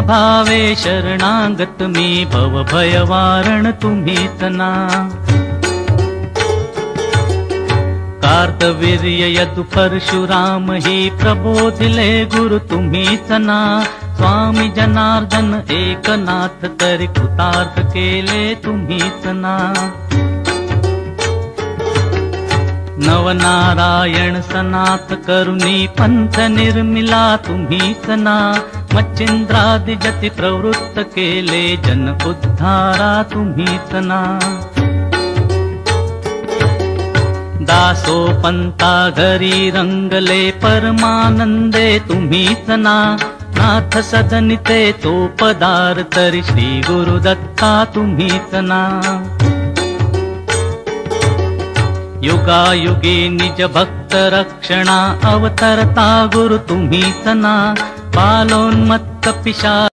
भावे शरणागत मी भव भयवारण तुम्हीच ना। कार्तवीर्य यदु परशुराम ही प्रबोधिले गुरु तुम्हीच ना। स्वामी जनार्दन एकनाथ तरी कृतार्थ केले तुम्हीच ना। नवनारायण सनाथ करुणी पंथ निर्मिला तुम्हीच ना। मच्छिंद्रादि जति प्रवृत्त केले जन उद्धारा तुम्हीच ना। दासो पंता घरी रंगले परमानंदे तुम्हीच ना। नाथ सदनिते तो पदार तरी श्री गुरुदत्ता तुम्हीच ना। युगायुगी निज भक्त रक्षणा अवतरता गुरु तुम्हीच ना। बालोन्मत्त पिशा